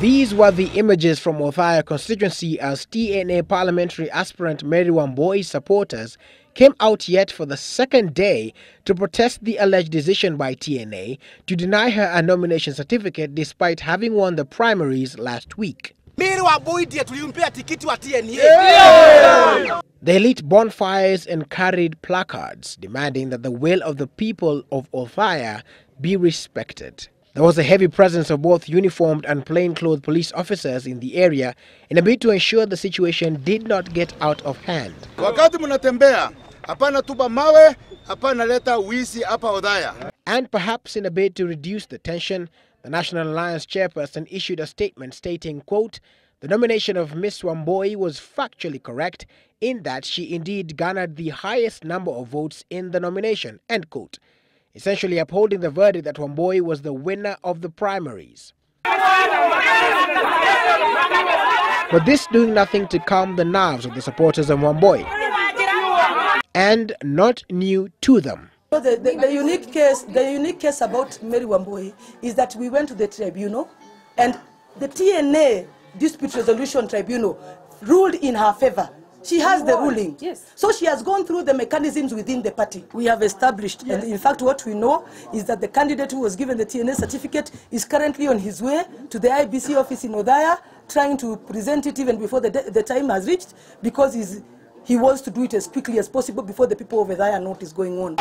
These were the images from Othaya constituency as TNA parliamentary aspirant Mary Wambui's supporters came out yet for the second day to protest the alleged decision by TNA to deny her a nomination certificate despite having won the primaries last week. Mary Wambui ndiye tulimpea tikiti wa TNA. They lit bonfires and carried placards demanding that the will of the people of Othaya be respected. There was a heavy presence of both uniformed and plainclothes police officers in the area in a bid to ensure the situation did not get out of hand. Wakati mnatembea, hapana tupa mawe, hapana leta wizi hapa Othaya. And perhaps in a bid to reduce the tension, the National Alliance chairperson issued a statement stating, quote, "The nomination of Miss Wambui was factually correct in that she indeed garnered the highest number of votes in the nomination," end quote, essentially upholding the verdict that Wambui was the winner of the primaries. But this doing nothing to calm the nerves of the supporters of Wambui, and not new to them. The unique case about Mary Wambui is that we went to the tribunal and the TNA Dispute Resolution Tribunal ruled in her favor. She has the ruling. Yes. So she has gone through the mechanisms within the party. We have established, and in fact what we know is that the candidate who was given the TNA certificate is currently on his way to the IBC office in Othaya, trying to present it even before the time has reached, because he wants to do it as quickly as possible before the people of Othaya know what is going on.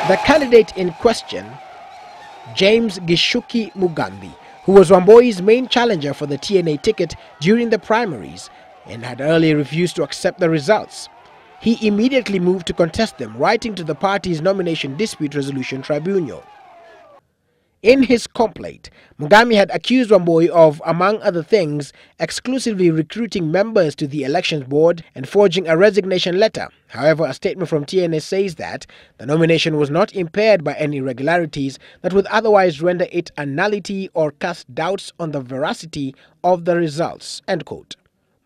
The candidate in question, James Gichuki Mugambi, who was Wambui's main challenger for the TNA ticket during the primaries and had earlier refused to accept the results. He immediately moved to contest them, writing to the party's nomination dispute resolution tribunal. In his complaint, Mugambi had accused Wambui of, among other things, exclusively recruiting members to the elections board and forging a resignation letter. However, a statement from TNA says that the nomination was not impaired by any irregularities that would otherwise render it a nullity or cast doubts on the veracity of the results, end quote.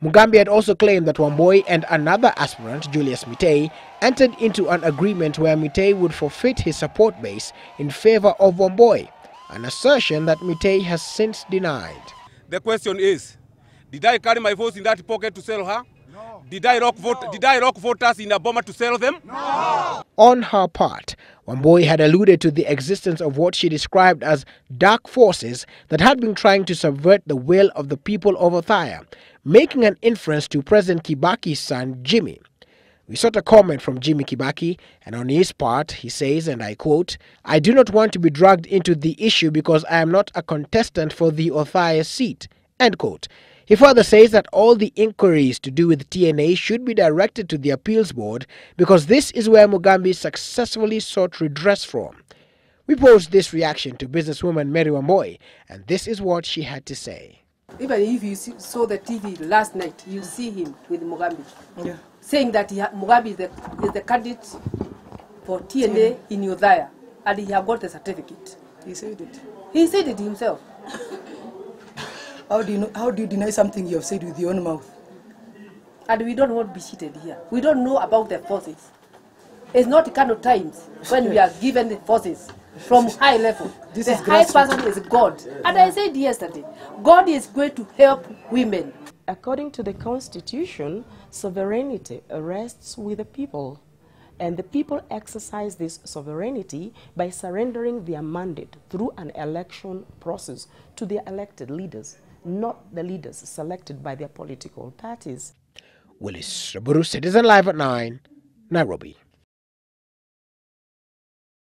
Mugambi had also claimed that Wambui and another aspirant, Julius Mitei, entered into an agreement where Mitei would forfeit his support base in favor of Wambui, an assertion that Mitei has since denied. The question is, did I carry my votes in that pocket to sell her? No. Did I rock voters in a bomber to sell them? No. On her part, Wambui had alluded to the existence of what she described as dark forces that had been trying to subvert the will of the people of Othaya, making an inference to President Kibaki's son, Jimmy. We sought a comment from Jimmy Kibaki, and on his part, he says, and I quote, "I do not want to be dragged into the issue because I am not a contestant for the Othaya seat," end quote. He further says that all the inquiries to do with TNA should be directed to the appeals board because this is where Mugambi successfully sought redress from. We posed this reaction to businesswoman Mary Wambui, and this is what she had to say. Even if you saw the TV last night, you see him with Mugambi, saying that Mugambi is the candidate for TNA in Othaya, and he has got the certificate. He said it. He said it himself. How do you deny something you have said with your own mouth? And we don't want to be cheated here. We don't know about the forces. It's not the kind of times when we are given the forces from high level. The high person is God. And I said yesterday, God is going to help women. According to the Constitution, sovereignty rests with the people. And the people exercise this sovereignty by surrendering their mandate through an election process to their elected leaders, not the leaders selected by their political parties. Willis Raburu, Citizen Live at 9, Nairobi.